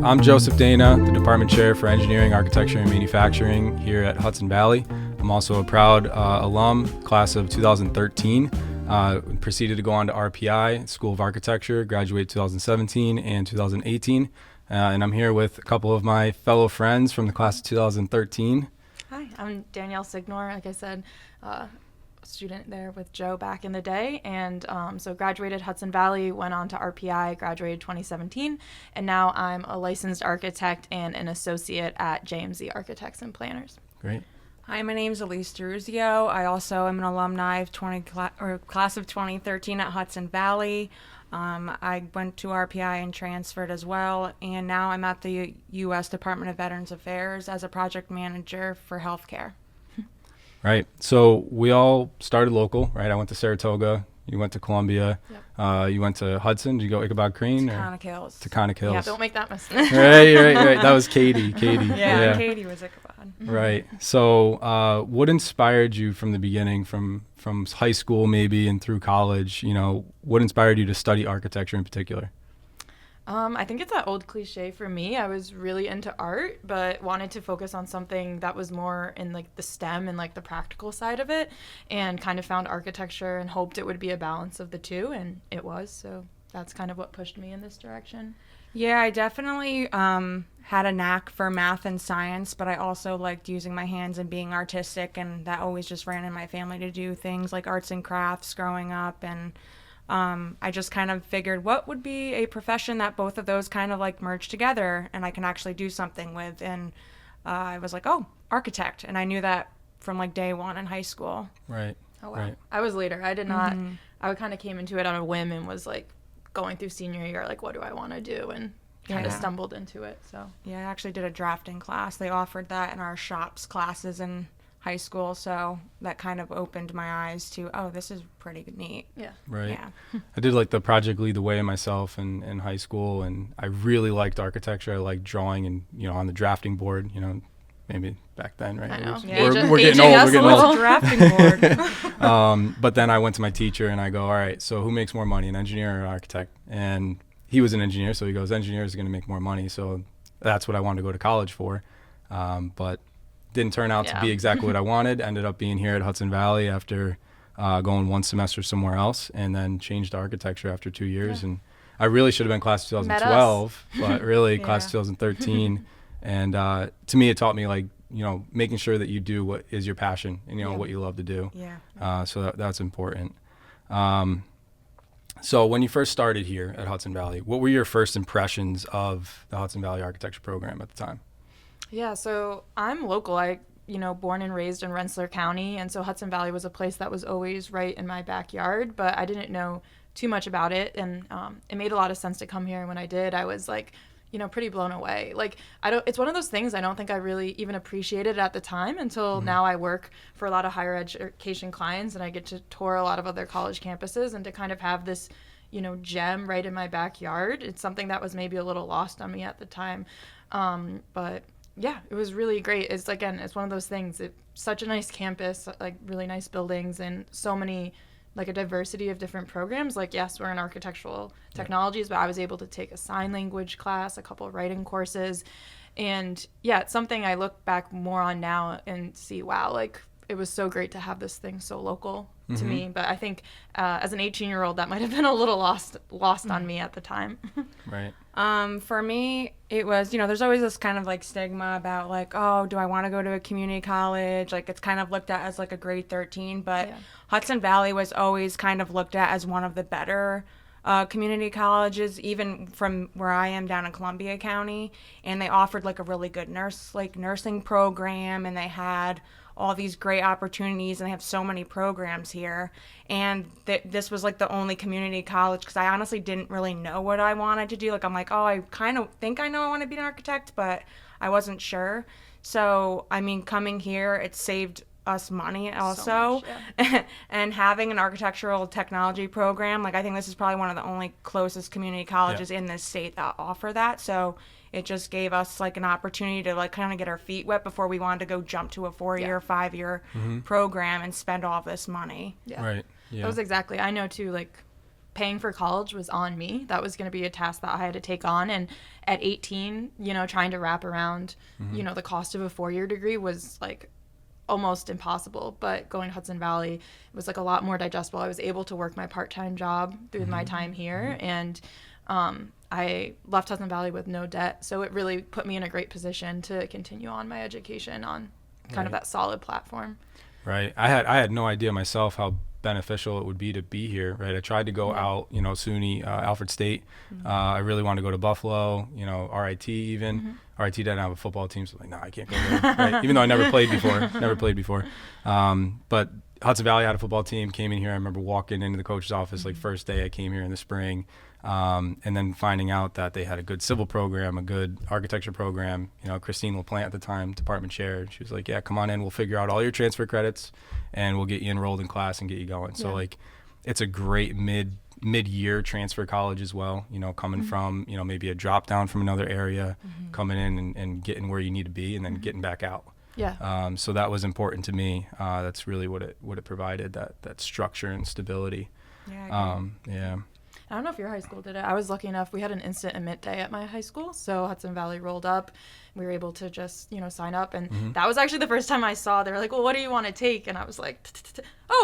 I'm Joseph Dana, the Department Chair for Engineering, Architecture, and Manufacturing here at Hudson Valley. I'm also a proud alum, class of 2013. Proceeded to go on to RPI, School of Architecture, graduated 2017 and 2018. And I'm here with a couple of my fellow friends from the class of 2013. Hi, I'm Danielle Signor, like I said, a student there with Joe back in the day, and so graduated Hudson Valley, went on to RPI, graduated 2017, and now I'm a licensed architect and an associate at JMZ Architects and Planners. Great. Hi, my name's Elyse Deruzzio. I also am an alumni of class of 2013 at Hudson Valley. I went to RPI and transferred as well, and now I'm at the U.S. Department of Veterans Affairs as a project manager for healthcare. Right. So we all started local, right? I went to Saratoga. You went to Columbia. Yep. You went to Hudson. Did you go Ichabod Crane? Taconic Hills. Taconic Hills. Yeah, don't make that mistake. Right. That was Katie. Yeah, Katie was Ichabod. Right. So what inspired you from the beginning, from high school maybe and through college? You know, what inspired you to study architecture in particular? I think it's that old cliche for me. I was really into art, but wanted to focus on something that was more in like the STEM and like the practical side of it, and kind of found architecture and hoped it would be a balance of the two, and it was. So that's kind of what pushed me in this direction. Yeah, I definitely had a knack for math and science, but I also liked using my hands and being artistic, and that always just ran in my family to do things like arts and crafts growing up, and I just kind of figured what would be a profession that both of those kind of like merge together and I can actually do something with. And I was like, oh, architect. And I knew that from like day one in high school. Right. Oh, wow. Right. I was later. I did not. I kind of came into it on a whim and was like going through senior year, like, what do I want to do? And kind of stumbled into it. So yeah, I actually did a drafting class. They offered that in our shops classes in high school, so that kind of opened my eyes to, oh, this is pretty neat. Yeah. Right. Yeah. I did like the project Lead the Way myself in high school, and I really liked architecture. I liked drawing and, on the drafting board, maybe back then, right? I know. We're getting old. We're getting old. Drafting board. But then I went to my teacher and I go, all right, so who makes more money, an engineer or an architect? And he was an engineer, so he goes, engineer is going to make more money. So that's what I wanted to go to college for. But didn't turn out to be exactly what I wanted. Ended up being here at Hudson Valley after going one semester somewhere else, and then changed to architecture after 2 years. And I really should have been class of 2012, but really class of 2013. And to me, it taught me making sure that you do what is your passion and what you love to do. Yeah. So that's important. So when you first started here at Hudson Valley, what were your first impressions of the Hudson Valley Architecture program at the time? Yeah, so I'm local. Born and raised in Rensselaer County, and so Hudson Valley was a place that was always right in my backyard, but I didn't know too much about it, and it made a lot of sense to come here. And when I did, I was pretty blown away. It's one of those things I don't think I really even appreciated at the time until now. I work for a lot of higher education clients, and I get to tour a lot of other college campuses, and to kind of have this, gem right in my backyard. It's something that was maybe a little lost on me at the time, but yeah, it was really great. It's one of those things. It's such a nice campus, really nice buildings, and so many, a diversity of different programs. Yes, we're in architectural technologies, but I was able to take a sign language class, a couple of writing courses. And yeah, it's something I look back more on now and see, wow, it was so great to have this thing so local to me. But I think as an 18-year-old, that might have been a little lost on me at the time. Right. For me, it was, there's always this kind of stigma about oh, do I want to go to a community college? It's kind of looked at as a grade 13, but Hudson Valley was always kind of looked at as one of the better community colleges, even from where I am down in Columbia County. And they offered a really good nursing program, and they had all these great opportunities, and they have so many programs here. And this was the only community college, because I honestly didn't really know what I wanted to do. I'm oh, I kind of think I know I want to be an architect, but I wasn't sure. So coming here, it saved us money also. So much, and having an architectural technology program, I think this is probably one of the only closest community colleges in this state that offer that. So it just gave us an opportunity to kind of get our feet wet before we wanted to go jump to a 4-year, 5-year program and spend all this money. Yeah. Right. Yeah. That was exactly. I know too, paying for college was on me. That was going to be a task that I had to take on. And at 18, trying to wrap around, the cost of a 4-year degree was like almost impossible. But going to Hudson Valley was like a lot more digestible. I was able to work my part-time job through my time here. And I left Hudson Valley with no debt. So it really put me in a great position to continue on my education on kind of that solid platform. Right. I had no idea myself how beneficial it would be to be here, right? I tried to go out, SUNY, Alfred State. I really wanted to go to Buffalo, RIT even. RIT didn't have a football team, so I'm like, I can't go there, right? Even though I never played before. But Hudson Valley had a football team, came in here. I remember walking into the coach's office, like first day I came here in the spring, and then finding out that they had a good civil program, a good architecture program. Christine LaPlante at the time, department chair, she was like, yeah, come on in, we'll figure out all your transfer credits and we'll get you enrolled in class and get you going. So like, it's a great mid-year transfer college as well, coming from, maybe a drop down from another area, coming in and getting where you need to be and then getting back out. Yeah. So that was important to me. That's really what it provided, that structure and stability. Yeah. I don't know if your high school did it. I was lucky enough. We had an instant admit day at my high school. So Hudson Valley rolled up. We were able to just, sign up. And that was actually the first time I saw, they were like, well, what do you want to take? And I was like,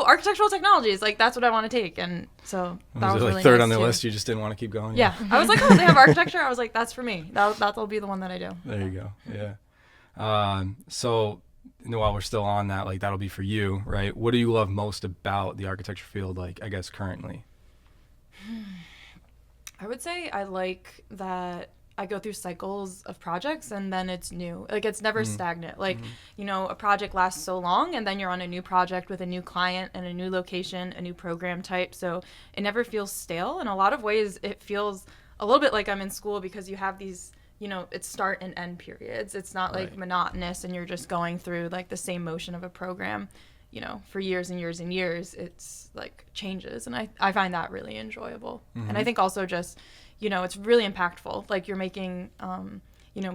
architectural technologies. Like, that's what I want to take. And so that was like really third nice on the too. list? You just didn't want to keep going? Yeah. I was like, they have architecture? I was like, that's for me. That'll be the one that I do. There you go. Yeah. So while we're still on that, like, that'll be for you, right? What do you love most about the architecture field, like, I guess, currently? I would say I like that I go through cycles of projects and then it's new. Like, it's never stagnant. Like, a project lasts so long and then you're on a new project with a new client and a new location, a new program type. So it never feels stale. In a lot of ways, it feels a little bit like I'm in school because you have these, it's start and end periods. It's not like monotonous and you're just going through like the same motion of a program. For years and years and years, it's like changes. And I find that really enjoyable. And I think also just, it's really impactful. Like, you're making,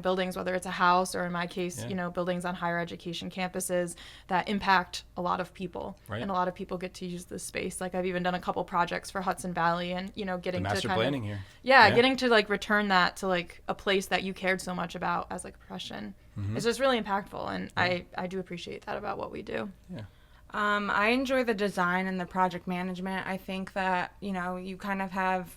buildings, whether it's a house or in my case, buildings on higher education campuses that impact a lot of people. Right. And a lot of people get to use this space. Like, I've even done a couple projects for Hudson Valley and, getting the master to planning here. Yeah, getting to like return that to like a place that you cared so much about as like a profession. It's just really impactful. And I do appreciate that about what we do. Yeah. I enjoy the design and the project management. I think that, you kind of have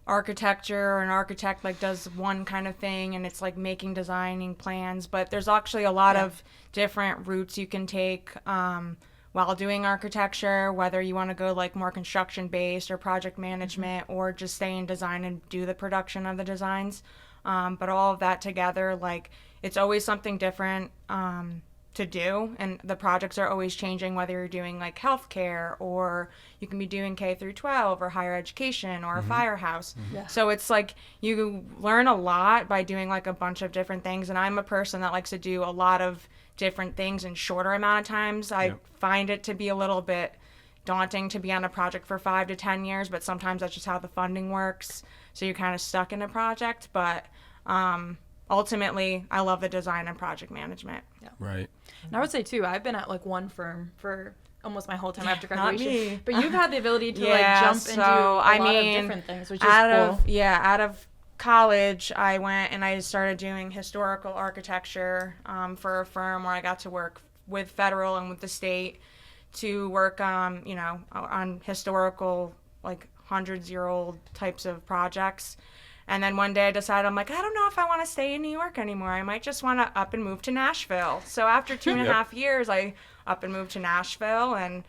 architecture, or an architect like does one kind of thing and it's like designing plans, but there's actually a lot of different routes you can take while doing architecture, whether you want to go like more construction based or project management or just stay in design and do the production of the designs. But all of that together, like, it's always something different to do, and the projects are always changing, whether you're doing like healthcare or you can be doing K through 12 or higher education or a firehouse. So it's like you learn a lot by doing like a bunch of different things, and I'm a person that likes to do a lot of different things in shorter amount of times. I find it to be a little bit daunting to be on a project for 5 to 10 years, but sometimes that's just how the funding works, so you're kind of stuck in a project. But ultimately, I love the design and project management. Yeah. Right. And I would say, too, I've been at, like, one firm for almost my whole time after graduation. Not me. But you've had the ability to, like, jump and do a lot of different things, which is cool. Out of college, I went and I started doing historical architecture for a firm where I got to work with federal and with the state to work, on historical, like, hundreds-year-old types of projects. And then one day I decided, I'm like, I don't know if I want to stay in New York anymore. I might just want to up and move to Nashville. So after 2.5 years, I up and moved to Nashville. And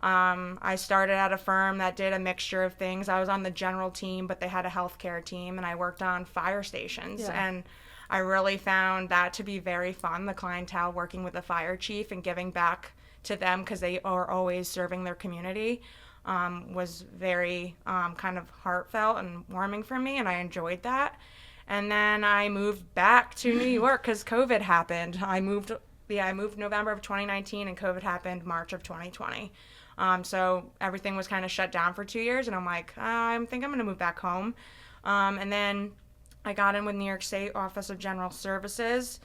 I started at a firm that did a mixture of things. I was on the general team, but they had a healthcare team. And I worked on fire stations. Yeah. And I really found that to be very fun, the clientele, working with the fire chief and giving back to them because they are always serving their community. Was very kind of heartfelt and warming for me, and I enjoyed that. And then I moved back to New York because COVID happened. I moved November of 2019, and COVID happened March of 2020. So everything was kind of shut down for 2 years, and I'm like, I think I'm going to move back home. And then I got in with New York State Office of General Services,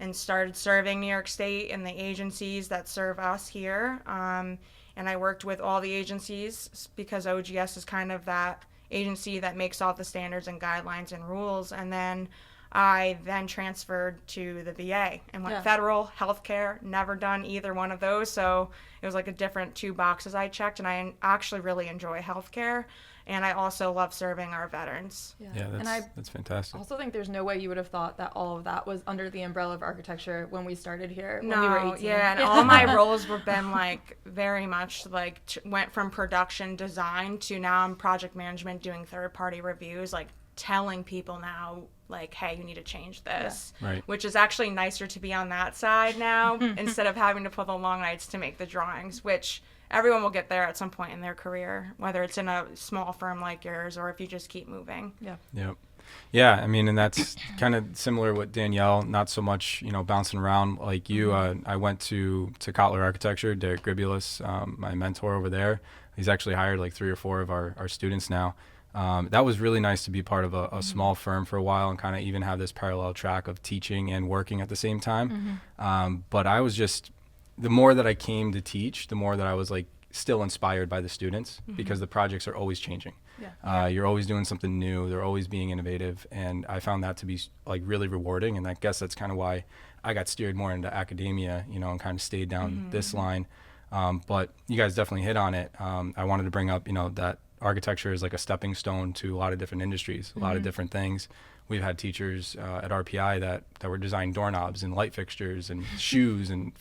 and started serving New York State and the agencies that serve us here. And I worked with all the agencies because OGS is kind of that agency that makes all the standards and guidelines and rules. And then I then transferred to the VA and went federal, healthcare, never done either one of those. So it was like a different two boxes I checked, and I actually really enjoy healthcare. And I also love serving our veterans. Yeah, that's fantastic. I also think there's no way you would have thought that all of that was under the umbrella of architecture when we started here when we were 18. Yeah, and all my roles have been like very much like went from production design to now I'm project management doing third-party reviews, like telling people now like, hey, you need to change this, right. Which is actually nicer to be on that side now instead of having to pull the long nights to make the drawings, which everyone will get there at some point in their career, whether it's in a small firm like yours or if you just keep moving. Yeah. Yep. Yeah, I mean, and that's kind of similar with Danielle, not so much, bouncing around like you. I went to Kotler Architecture, Derek Gribulus, my mentor over there. He's actually hired like 3 or 4 of our students now. That was really nice to be part of a small firm for a while and kind of even have this parallel track of teaching and working at the same time. But I was just, the more that I came to teach, the more that I was like still inspired by the students because the projects are always changing. You're always doing something new. They're always being innovative. And I found that to be like really rewarding. And I guess that's kind of why I got steered more into academia, and kind of stayed down this line. But you guys definitely hit on it. I wanted to bring up, that architecture is like a stepping stone to a lot of different industries, a lot of different things. We've had teachers at RPI that were designing doorknobs and light fixtures and shoes and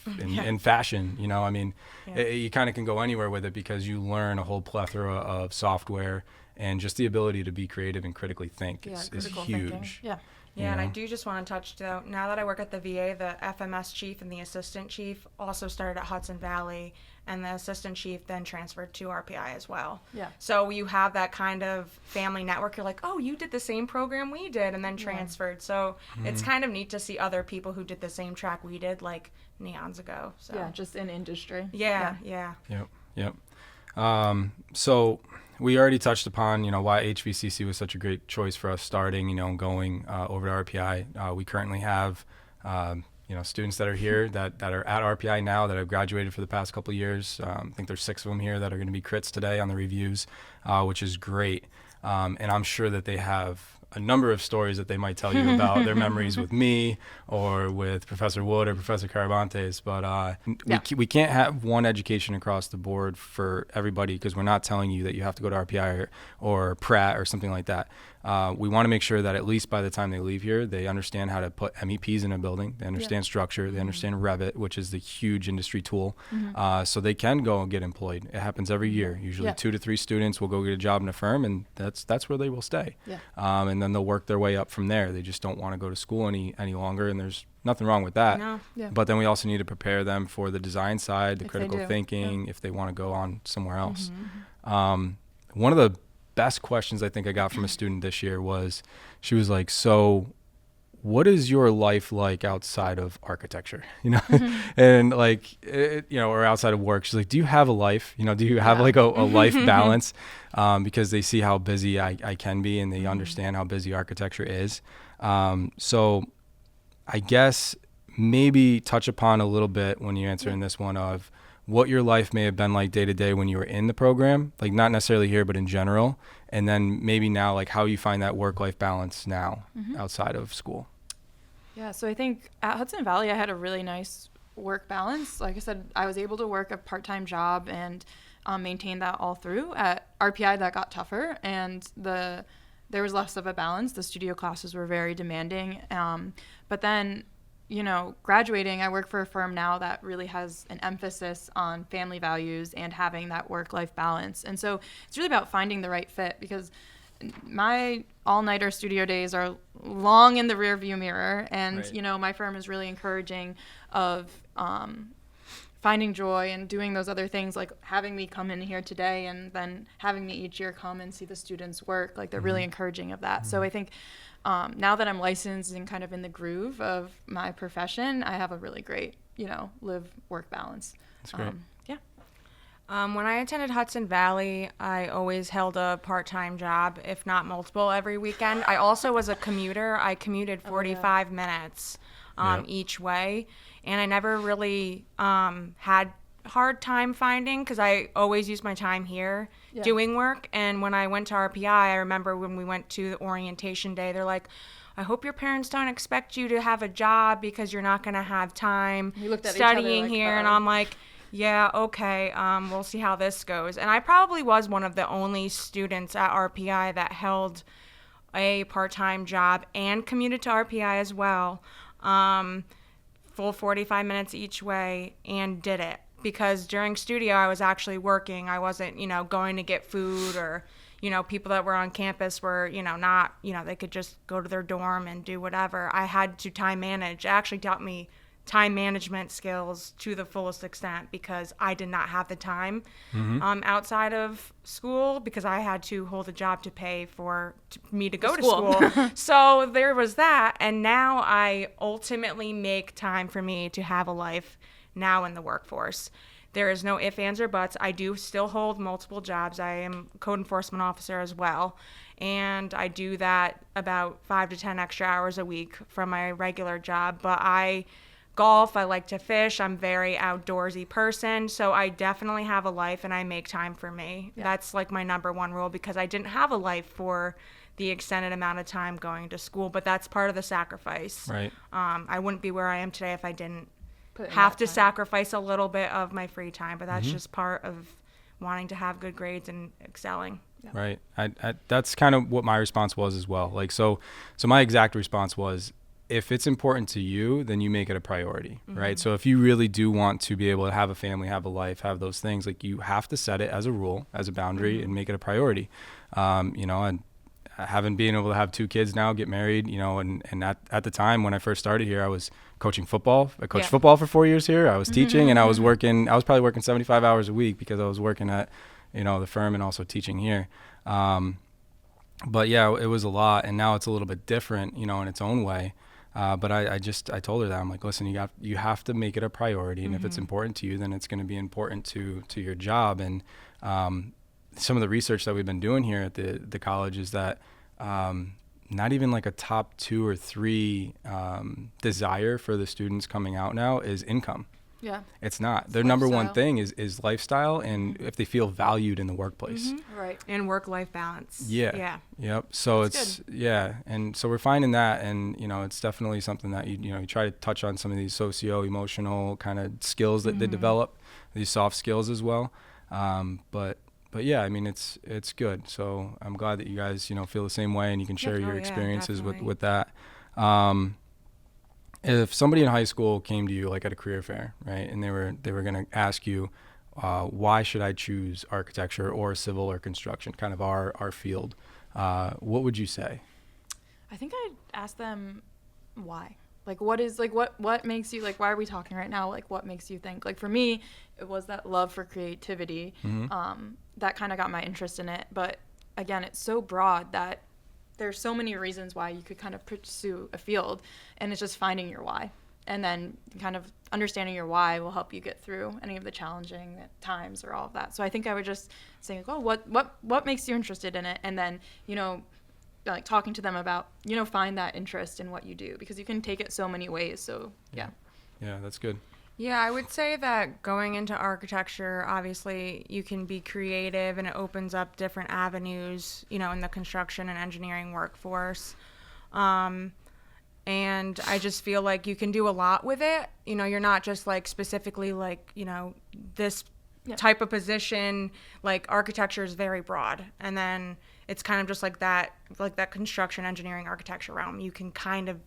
fashion. You kind of can go anywhere with it because you learn a whole plethora of software and just the ability to be creative and critically think is huge. Thinking. Yeah, and I do just want to touch, though, now that I work at the VA, the FMS chief and the assistant chief also started at Hudson Valley, and the assistant chief then transferred to RPI as well. Yeah. So you have that kind of family network. You're like, oh, you did the same program we did and then transferred. So it's kind of neat to see other people who did the same track we did, like neons ago. So. Yeah, just in industry. Yeah. Yep. So we already touched upon, why HVCC was such a great choice for us starting, and going over to RPI. We currently have, students that are here that are at RPI now that have graduated for the past couple of years. I think there's 6 of them here that are going to be crits today on the reviews, which is great. And I'm sure that they have a number of stories that they might tell you about their memories with me or with Professor Wood or Professor Carabantes. But we can't have one education across the board for everybody because we're not telling you that you have to go to RPI or Pratt or something like that. We want to make sure that at least by the time they leave here, they understand how to put MEPs in a building. They understand structure. They understand Revit, which is the huge industry tool. So they can go and get employed. It happens every year. Usually 2 to 3 students will go get a job in a firm, and that's where they will stay. And then they'll work their way up from there. They just don't want to go to school any longer, and there's nothing wrong with that. No. But then we also need to prepare them for the design side, the critical thinking, if they want to go on somewhere else. One of the best questions I think I got from a student this year was, she was like, so what is your life like outside of architecture? And like, or outside of work. She's like, do you have a life? Do you have like a life balance? Because they see how busy I can be, and they understand how busy architecture is. So I guess maybe touch upon a little bit when you're answering this one of what your life may have been like day to day when you were in the program, like not necessarily here, but in general. And then maybe now, like how you find that work-life balance now outside of school. Yeah, so I think at Hudson Valley, I had a really nice work balance. Like I said, I was able to work a part-time job and maintain that all through. At RPI, that got tougher, and there was less of a balance. The studio classes were very demanding. But then, graduating, I work for a firm now that really has an emphasis on family values and having that work-life balance. And so it's really about finding the right fit, because my all-nighter studio days are long in the rearview mirror, and my firm is really encouraging of finding joy and doing those other things, like having me come in here today and then having me each year come and see the students work. Like they're really encouraging of that. So I think now that I'm licensed and kind of in the groove of my profession, I have a really great, live-work balance. That's great. When I attended Hudson Valley, I always held a part-time job, if not multiple, every weekend. I also was a commuter. I commuted 45 minutes each way. And I never really had hard time finding, because I always used my time here doing work. And when I went to RPI, I remember when we went to the orientation day, they're like, I hope your parents don't expect you to have a job because you're not going to have time studying like, here. And I'm like, yeah, okay, we'll see how this goes. And I probably was one of the only students at RPI that held a part-time job and commuted to RPI as well, full 45 minutes each way, and did it. Because during studio, I was actually working. I wasn't, going to get food, or, people that were on campus were, not, they could just go to their dorm and do whatever. I had to time manage. It actually taught me time management skills to the fullest extent, because I did not have the time outside of school, because I had to hold a job to pay for me to go to school. So there was that. And now I ultimately make time for me to have a life now in the workforce. There is no ifs, ands, or buts. I do still hold multiple jobs. I am code enforcement officer as well. And I do that about 5 to 10 extra hours a week from my regular job. But I golf, I like to fish, I'm a very outdoorsy person. So I definitely have a life, and I make time for me. Yeah. That's like my number one rule, because I didn't have a life for the extended amount of time going to school. But that's part of the sacrifice. Right. I wouldn't be where I am today if I didn't have to sacrifice a little bit of my free time, but that's just part of wanting to have good grades and excelling. Yeah. Right. I that's kind of what my response was as well. Like, so my exact response was, if it's important to you, then you make it a priority, right? So if you really do want to be able to have a family, have a life, have those things, like, you have to set it as a rule, as a boundary, and make it a priority. And having been able to have 2 kids now, get married, and at the time when I first started here, I was coaching football. I coached football for 4 years here. I was teaching, and I was probably working 75 hours a week, because I was working at, the firm and also teaching here. But yeah, it was a lot, and now it's a little bit different, in its own way. But I told her that. I'm like, listen, you have to make it a priority, and if it's important to you, then it's going to be important to your job. And some of the research that we've been doing here at the college is that not even like a top 2 or 3 desire for the students coming out now is income. Yeah. It's not. Their number one thing is lifestyle, and if they feel valued in the workplace. Right. And work-life balance. Yeah. Yep. So that's good. And so we're finding that, and it's definitely something that you try to touch on some of these socio-emotional kind of skills that they develop, these soft skills as well. But yeah, I mean, it's good. So I'm glad that you guys, feel the same way, and you can share your experiences with that. If somebody in high school came to you, like at a career fair, right, and they were going to ask you, why should I choose architecture or civil or construction, kind of our field, what would you say? I think I'd ask them why. Like, what makes you, like, why are we talking right now? Like, what makes you think? Like, for me, it was that love for creativity. That kind of got my interest in it. But again, it's so broad that there's so many reasons why you could kind of pursue a field, and it's just finding your why. And then kind of understanding your why will help you get through any of the challenging times or all of that. So I think I would just say, oh, what makes you interested in it? And then, like talking to them about, find that interest in what you do, because you can take it so many ways. So yeah, that's good. Yeah, I would say that going into architecture, obviously you can be creative, and it opens up different avenues, in the construction and engineering workforce. And I just feel like you can do a lot with it. You're not just like specifically like, this type of position. Like, architecture is very broad. And then it's kind of just like that construction, engineering, architecture realm. You can kind of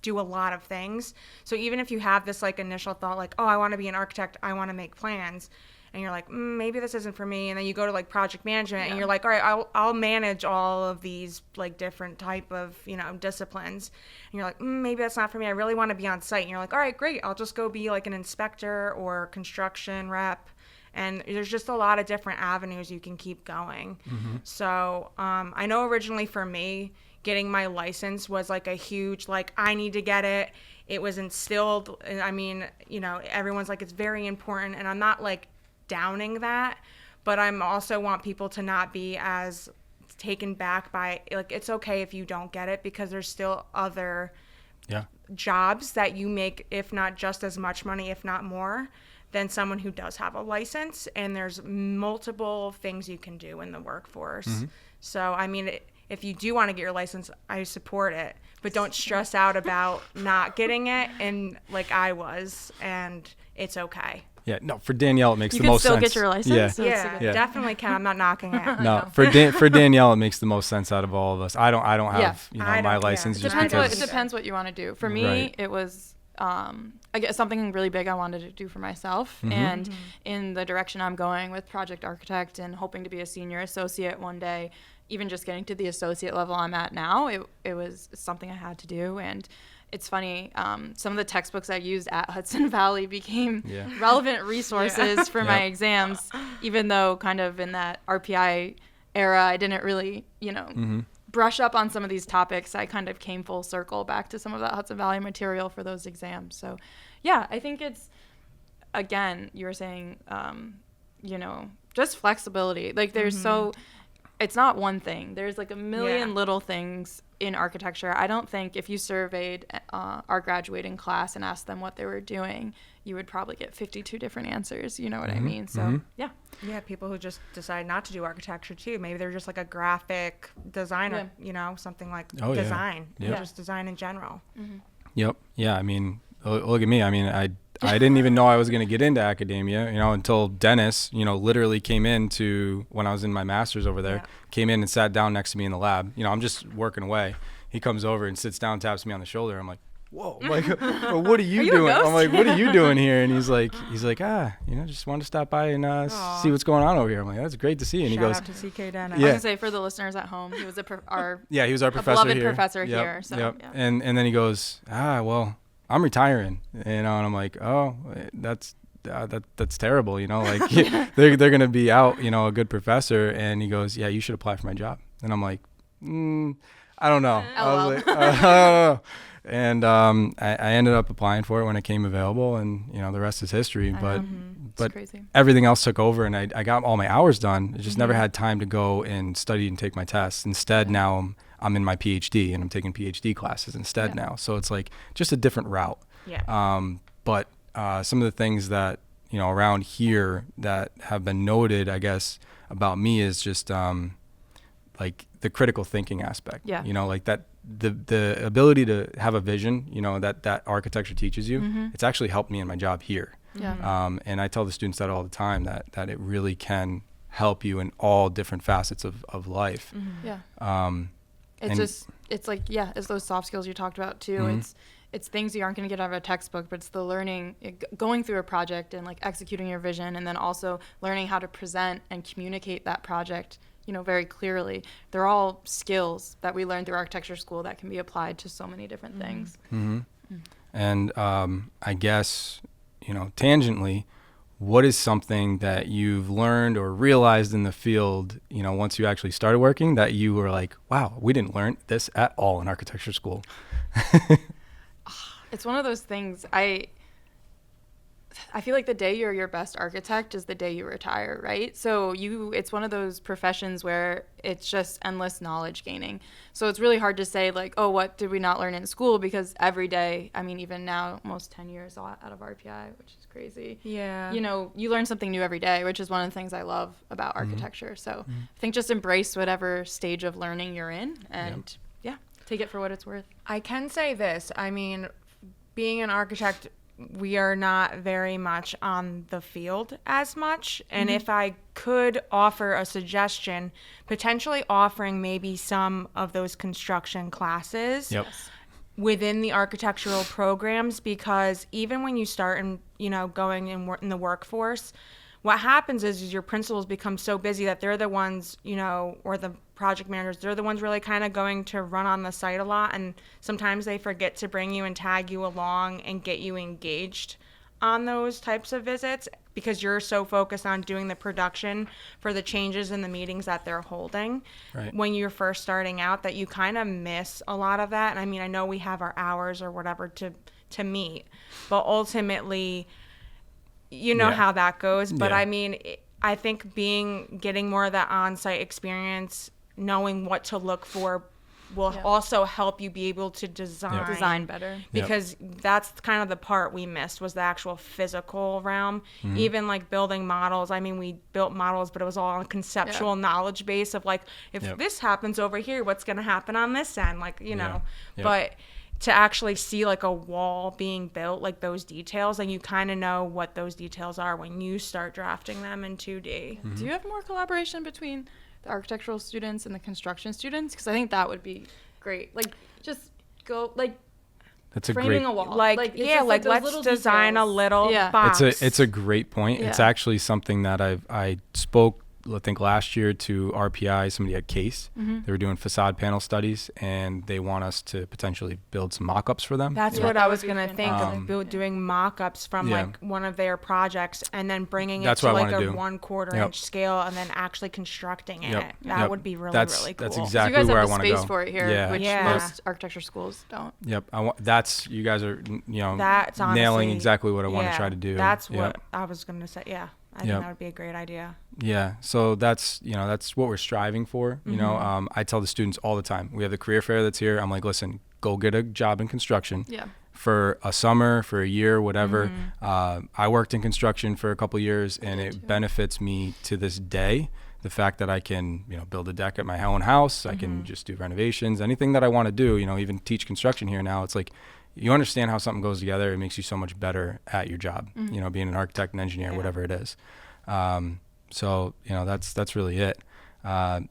do a lot of things. So even if you have this like initial thought, like, oh, I want to be an architect, I want to make plans, and you're like, maybe this isn't for me, and then you go to like project management, and you're like, all right, I'll manage all of these like different type of disciplines, and you're like, maybe that's not for me, I really want to be on site, and you're like, all right, great, I'll just go be like an inspector or construction rep. And there's just a lot of different avenues you can keep going. So I know originally for me, getting my license was like a huge, like, I need to get it. It was instilled. I mean, everyone's like, it's very important. And I'm not like downing that, but I'm also want people to not be as taken back by, like, it's okay if you don't get it, because there's still other jobs that you make, if not just as much money, if not more, than someone who does have a license. And there's multiple things you can do in the workforce. So, I mean, if you do want to get your license, I support it. But don't stress out about not getting it, and like I was, and it's okay. Yeah, no, for Danielle, it makes You the can most still sense. get your license. Yeah. So it's a Yeah, good- Yeah. definitely can. I'm not knocking it. No, for Danielle, it makes the most sense out of all of us. I don't have I my don't- license yeah. just Depends because. it depends what you want to do. For me, Right. it was I guess something really big I wanted to do for myself, and in the direction I'm going with project architect and hoping to be a senior associate one day, even just getting to the associate level I'm at now, it was something I had to do. And it's funny, some of the textbooks I used at Hudson Valley became relevant resources for my exams, even though kind of in that RPI era, I didn't really, brush up on some of these topics. I kind of came full circle back to some of that Hudson Valley material for those exams. So, yeah, I think it's, again, you were saying, just flexibility. Like there's it's not one thing. There's like a million little things in architecture. I don't think if you surveyed our graduating class and asked them what they were doing, you would probably get 52 different answers. You know what I mean? So, yeah. Yeah, people who just decide not to do architecture too. Maybe they're just like a graphic designer, something like design, just design in general. Yep. Yeah. I mean, look at me. I mean, I didn't even know I was going to get into academia, until Dennis, literally came in when I was in my master's over there, came in and sat down next to me in the lab. I'm just working away. He comes over and sits down, taps me on the shoulder. I'm like, whoa, I'm like, well, what are you doing? I'm like, what are you doing here? And he's like, just wanted to stop by and see what's going on over here. I'm like, that's great to see. And he goes, Shout out to CK Dennis. I was gonna say, for the listeners at home, he was our he was our professor beloved here. professor Yep, here. So, yep. yeah. And then he goes, well, I'm retiring, and I'm like, oh, that's terrible, like they're gonna be out, a good professor. And he goes, yeah, you should apply for my job. And I'm like, I don't know. I was like, I don't know. And I ended up applying for it when it came available, and the rest is history. But crazy. Everything else took over, and I got all my hours done. I just never had time to go and study and take my tests. Instead, now I'm in my PhD, and I'm taking PhD classes instead now. So it's like just a different route. Yeah. But some of the things that around here that have been noted, I guess, about me is just like the critical thinking aspect. Yeah. Like that the ability to have a vision. That architecture teaches you. It's actually helped me in my job here. Yeah. And I tell the students that all the time, that it really can help you in all different facets of life. Yeah. It's like, it's those soft skills you talked about too. It's things you aren't going to get out of a textbook, but it's the learning, going through a project and like executing your vision, and then also learning how to present and communicate that project, very clearly. They're all skills that we learn through architecture school that can be applied to so many different things. And I guess, tangentially, what is something that you've learned or realized in the field, once you actually started working, that you were like, wow, we didn't learn this at all in architecture school? It's one of those things. I feel like the day you're your best architect is the day you retire, right? So it's one of those professions where it's just endless knowledge gaining. So it's really hard to say like, oh, what did we not learn in school? Because every day, I mean, even now, almost 10 years out of RPI, which is crazy. Yeah. You learn something new every day, which is one of the things I love about architecture. So I think just embrace whatever stage of learning you're in, and take it for what it's worth. I can say this. I mean, being an architect, we are not very much on the field as much. And if I could offer a suggestion, potentially offering maybe some of those construction classes within the architectural programs, because even when you start in, going in the workforce, what happens is your principals become so busy that they're the ones, or the project managers, they're the ones really kind of going to run on the site a lot. And sometimes they forget to bring you and tag you along and get you engaged on those types of visits, because you're so focused on doing the production for the changes in the meetings that they're holding when you're first starting out, that you kind of miss a lot of that. And I mean, I know we have our hours or whatever to meet, but ultimately, how that goes. But I mean, I think getting more of that on-site experience, knowing what to look for will Yeah. also help you be able to Design better. because that's kind of the part we missed was the actual physical realm. Even like building models. I mean, we built models, but it was all on conceptual knowledge base of like, if this happens over here, what's going to happen on this end? Like, you know, but to actually see like a wall being built, like those details, and you kind of know what those details are when you start drafting them in 2D. Do you have more collaboration between the architectural students and the construction students? Because I think that would be great. Like, just go, like, That's a framing great. a wall. Like, it's yeah, just, like those let's little design a details. little Yeah. box. It's a great point. It's Yeah. actually something that I spoke, I think last year to RPI. Somebody at Case. They were doing facade panel studies, and they want us to potentially build some mock-ups for them. That's Yeah, what that I would was be gonna think fantastic. of doing mock-ups from Yeah. like one of their projects, and then bringing it That's to what I like wanna a do. 1/4 Yep. inch scale, and then actually constructing it. Yep. That Yep. would be really That's really cool. that's 'Cause exactly you guys where I have the want to space go. for it here, Yeah. which Yeah. most architecture schools don't. Yep. That's you guys are That's honestly, nailing exactly what I want to yeah, try to do. That's Yep. what I was gonna say. Yeah, I think Yep. that would be a great idea. Yeah. So that's that's what we're striving for. You know, I tell the students all the time. We have the career fair that's here. I'm like, listen, go get a job in construction. Yeah. For a summer, for a year, whatever. I worked in construction for a couple years, and it benefits me to this day. The fact that I can, build a deck at my own house, I can just do renovations, anything that I want to do, even teach construction here now. It's like, you understand how something goes together. It makes you so much better at your job, being an architect, an engineer, whatever it is. So, that's really it.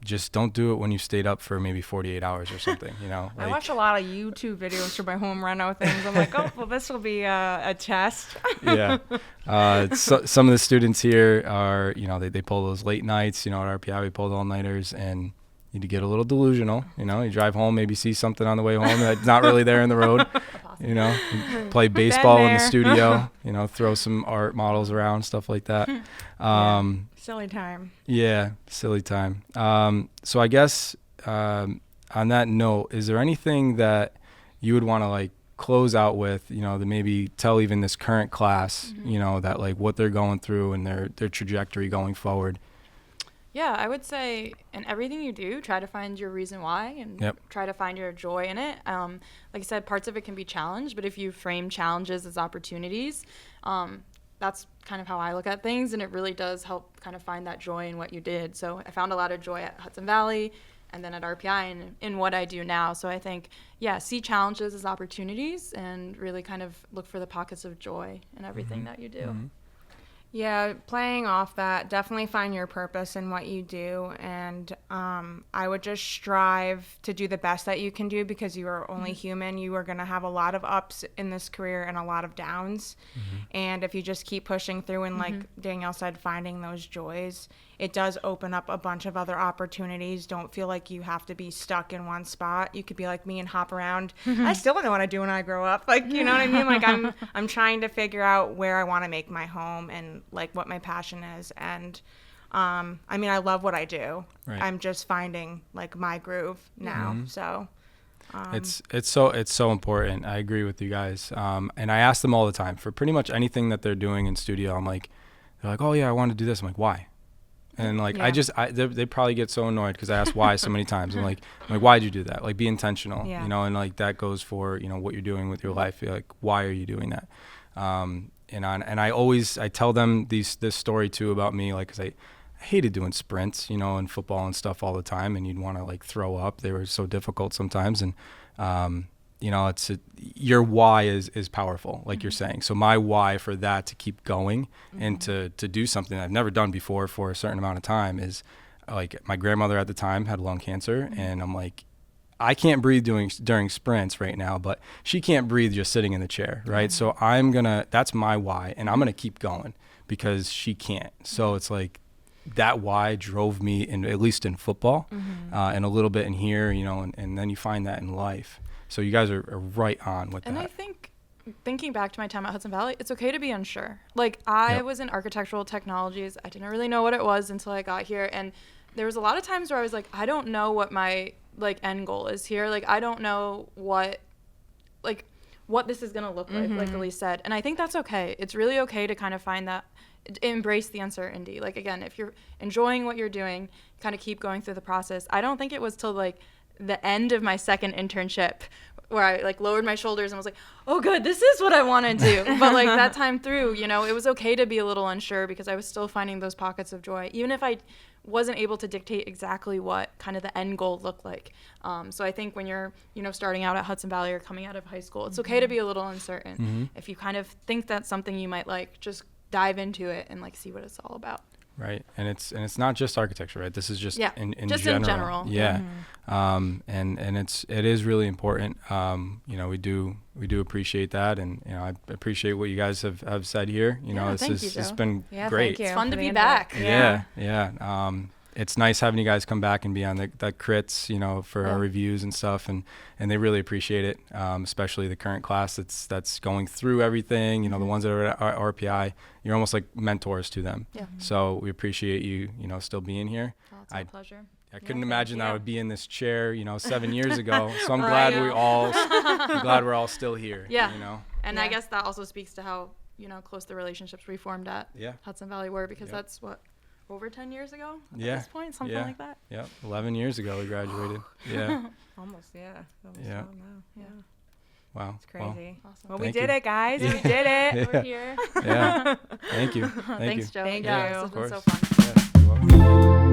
Just don't do it when you stayed up for maybe 48 hours or something, I watch a lot of YouTube videos for my home reno things. I'm like, oh, well, this will be a test. Yeah. So some of the students here are, they pull those late nights, at RPI we pulled all-nighters, and you get a little delusional, you drive home, maybe see something on the way home that's not really there in the road, you play baseball in the studio, throw some art models around, stuff like that. Silly time. Yeah, silly time. So I guess on that note, is there anything that you would want to like close out with, to maybe tell even this current class, that like what they're going through and their trajectory going forward? Yeah, I would say in everything you do, try to find your reason why and try to find your joy in it. Like I said, parts of it can be challenged, but if you frame challenges as opportunities, that's kind of how I look at things, and it really does help kind of find that joy in what you did. So I found a lot of joy at Hudson Valley and then at RPI and in what I do now. So I think, see challenges as opportunities and really kind of look for the pockets of joy in everything that you do. Yeah, playing off that, definitely find your purpose in what you do, and I would just strive to do the best that you can do, because you are only human. You are going to have a lot of ups in this career and a lot of downs, and if you just keep pushing through and like Danielle said, finding those joys, it does open up a bunch of other opportunities. Don't feel like you have to be stuck in one spot. You could be like me and hop around. I still don't know what I do when I grow up. Like, you know what I mean? Like I'm trying to figure out where I want to make my home and like what my passion is. And I mean, I love what I do. Right. I'm just finding like my groove now. So it's so important. I agree with you guys. And I ask them all the time for pretty much anything that they're doing in studio. I'm like, they're like, oh yeah, I want to do this. I'm like, why? And like, they probably get so annoyed because I ask why so many times. I'm like, why'd you do that? Like, be intentional, and like that goes for, what you're doing with your life. You're like, why are you doing that? And I tell them this story too about me, like, cause I hated doing sprints, in football and stuff all the time. And you'd want to like throw up. They were so difficult sometimes. And, your why is powerful, like you're saying. So my why for that to keep going and to do something I've never done before for a certain amount of time is like, my grandmother at the time had lung cancer, and I'm like, I can't breathe during sprints right now, but she can't breathe just sitting in the chair, right? So that's my why, and I'm gonna keep going because she can't. So it's like, that why drove me at least in football, and a little bit in here, and then you find that in life. So you guys are right on with that. And I think, thinking back to my time at Hudson Valley, it's okay to be unsure. Like, I was in architectural technologies. I didn't really know what it was until I got here. And there was a lot of times where I was like, I don't know what my, like, end goal is here. Like, I don't know what this is going to look like Elyse said. And I think that's okay. It's really okay to kind of find that, embrace the uncertainty. Like, again, if you're enjoying what you're doing, kind of keep going through the process. I don't think it was till, like, the end of my second internship where I like lowered my shoulders and was like, oh good, this is what I want to do. But like that time through, you know, it was okay to be a little unsure because I was still finding those pockets of joy, even if I wasn't able to dictate exactly what kind of the end goal looked like. So I think when you're, you know, starting out at Hudson Valley or coming out of high school, it's okay to be a little uncertain. If you kind of think that's something you might like, just dive into it and like see what it's all about. Right. And it's not just architecture, right? This is just in just general. in general. Yeah. And it is really important. You know, we do appreciate that. And, you know, I appreciate what you guys have said here. You know, it's been great. It's fun to be back. Yeah. It's nice having you guys come back and be on the crits, you know, for our reviews and stuff. And they really appreciate it, especially the current class that's going through everything, you know, the ones that are at RPI. You're almost like mentors to them. Yeah. So we appreciate you, you know, still being here. Oh, it's a pleasure. I couldn't imagine that I would be in this chair, you know, 7 years ago. So I'm glad I'm glad we're all still here. Yeah. You know. And I guess that also speaks to how, you know, close the relationships we formed at Hudson Valley were, because that's what, over 10 years ago at this point, something like that. Yeah, 11 years ago we graduated. Yeah. Almost, yeah. Yeah. Wow. It's crazy. Awesome. Well, we did it, guys. We did it. We're here. Yeah. Thank you. Thank Thanks, you. Joe. Thank yeah, you. this has been so Of course. fun. Yeah, you're welcome.